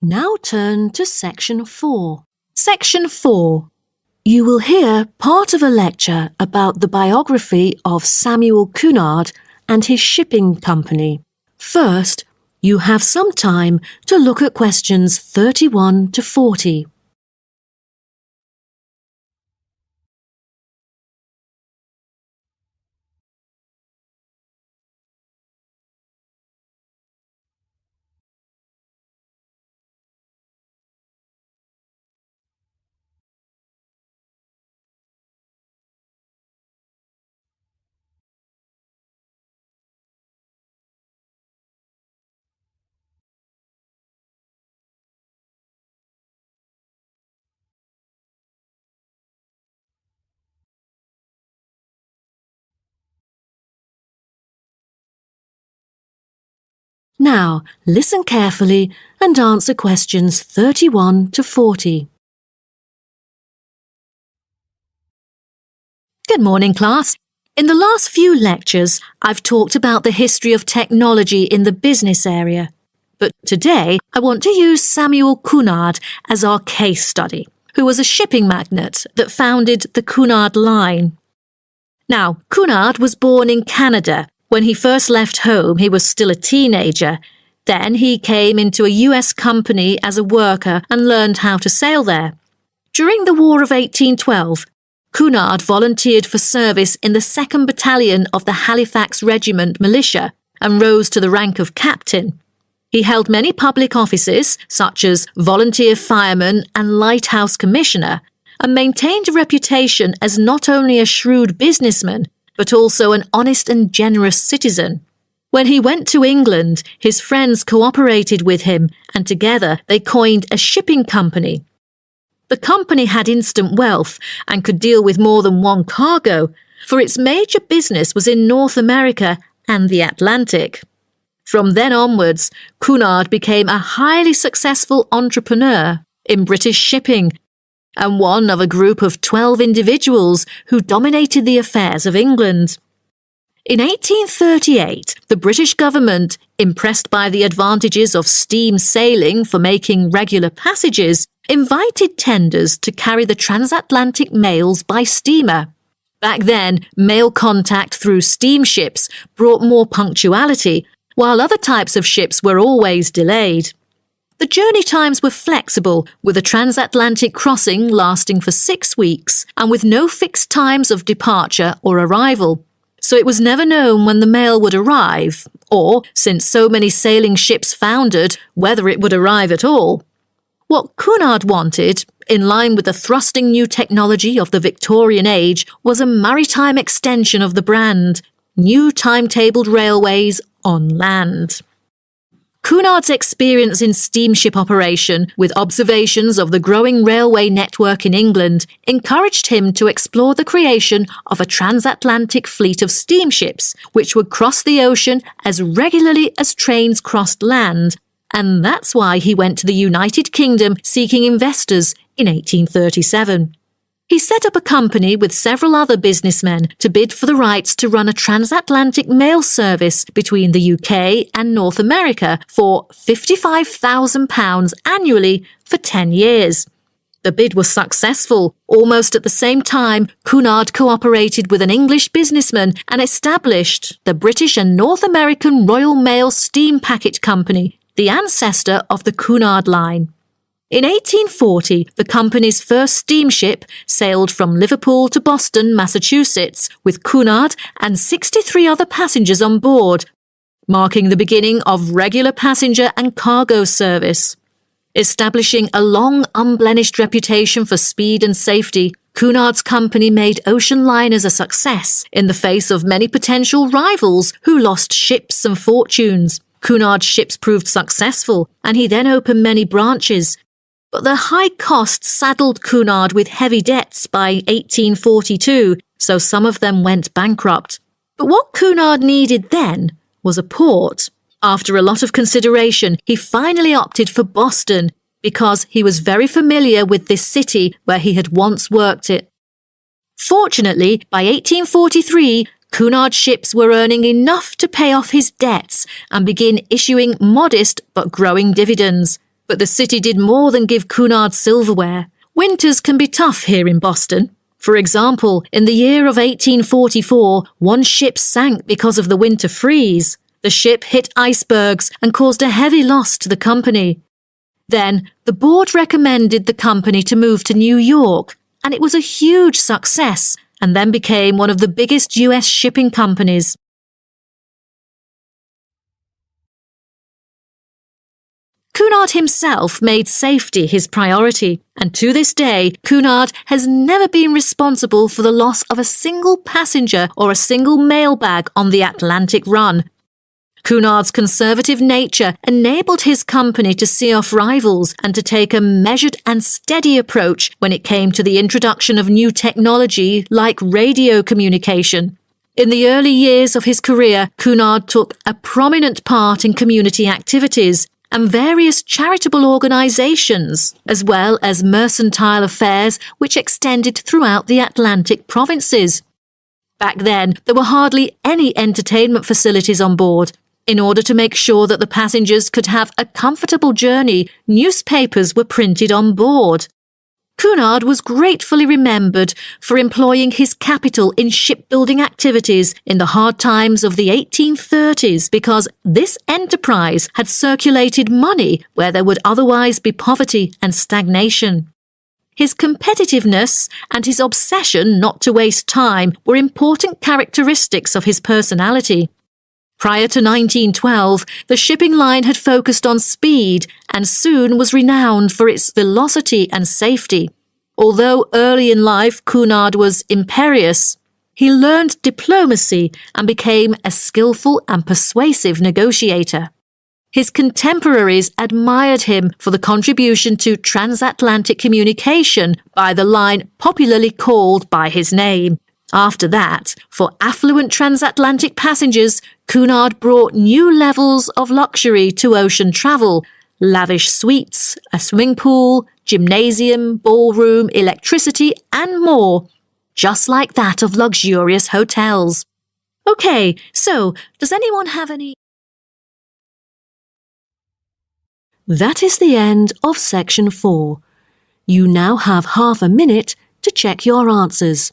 Now turn to Section 4. Section 4. You will hear part of a lecture about the biography of Samuel Cunard and his shipping company. First, you have some time to look at questions 31 to 40. Now, listen carefully and answer questions 31 to 40. Good morning, class. In the last few lectures, I've talked about the history of technology in the business area. But today, I want to use Samuel Cunard as our case study, who was a shipping magnate that founded the Cunard line. Now, Cunard was born in Canada. When he first left home, he was still a teenager. Then he came into a US company as a worker and learned how to sail there. During the War of 1812, Cunard volunteered for service in the 2nd Battalion of the Halifax Regiment Militia and rose to the rank of captain. He held many public offices, such as volunteer fireman and lighthouse commissioner, and maintained a reputation as not only a shrewd businessman, but also an honest and generous citizen. When he went to England, his friends cooperated with him, and together they coined a shipping company. The company had instant wealth and could deal with more than one cargo, for its major business was in North America and the Atlantic. From then onwards, Cunard became a highly successful entrepreneur in British shipping, and one of a group of 12 individuals who dominated the affairs of England. In 1838, the British government, impressed by the advantages of steam sailing for making regular passages, invited tenders to carry the transatlantic mails by steamer. Back then, mail contact through steamships brought more punctuality, while other types of ships were always delayed. The journey times were flexible, with a transatlantic crossing lasting for 6 weeks and with no fixed times of departure or arrival. So it was never known when the mail would arrive, or, since so many sailing ships foundered, whether it would arrive at all. What Cunard wanted, in line with the thrusting new technology of the Victorian age, was a maritime extension of the brand, new timetabled railways on land. Cunard's experience in steamship operation, with observations of the growing railway network in England, encouraged him to explore the creation of a transatlantic fleet of steamships, which would cross the ocean as regularly as trains crossed land, and that's why he went to the United Kingdom seeking investors in 1837. He set up a company with several other businessmen to bid for the rights to run a transatlantic mail service between the UK and North America for £55,000 annually for 10 years. The bid was successful. Almost at the same time, Cunard cooperated with an English businessman and established the British and North American Royal Mail Steam Packet Company, the ancestor of the Cunard line. In 1840, the company's first steamship sailed from Liverpool to Boston, Massachusetts, with Cunard and 63 other passengers on board, marking the beginning of regular passenger and cargo service. Establishing a long, unblemished reputation for speed and safety, Cunard's company made ocean liners a success in the face of many potential rivals who lost ships and fortunes. Cunard's ships proved successful, and he then opened many branches. But the high costs saddled Cunard with heavy debts by 1842, so some of them went bankrupt. But what Cunard needed then was a port. After a lot of consideration, he finally opted for Boston because he was very familiar with this city where he had once worked it. Fortunately, by 1843, Cunard's ships were earning enough to pay off his debts and begin issuing modest but growing dividends. But the city did more than give Cunard silverware. Winters can be tough here in Boston. For example, in the year of 1844, one ship sank because of the winter freeze. The ship hit icebergs and caused a heavy loss to the company. Then, the board recommended the company to move to New York, and it was a huge success, and then became one of the biggest US shipping companies. Cunard himself made safety his priority, and to this day, Cunard has never been responsible for the loss of a single passenger or a single mail bag on the Atlantic run. Cunard's conservative nature enabled his company to see off rivals and to take a measured and steady approach when it came to the introduction of new technology like radio communication. In the early years of his career, Cunard took a prominent part in community activities and various charitable organisations, as well as mercantile affairs which extended throughout the Atlantic provinces. Back then, there were hardly any entertainment facilities on board. In order to make sure that the passengers could have a comfortable journey, newspapers were printed on board. Cunard was gratefully remembered for employing his capital in shipbuilding activities in the hard times of the 1830s because this enterprise had circulated money where there would otherwise be poverty and stagnation. His competitiveness and his obsession not to waste time were important characteristics of his personality. Prior to 1912, the shipping line had focused on speed and soon was renowned for its velocity and safety. Although early in life Cunard was imperious, he learned diplomacy and became a skillful and persuasive negotiator. His contemporaries admired him for the contribution to transatlantic communication by the line popularly called by his name. After that, for affluent transatlantic passengers, Cunard brought new levels of luxury to ocean travel: lavish suites, a swimming pool, gymnasium, ballroom, electricity, and more, just like that of luxurious hotels. Okay, so does anyone have any? That is the end of section 4. You now have half a minute to check your answers.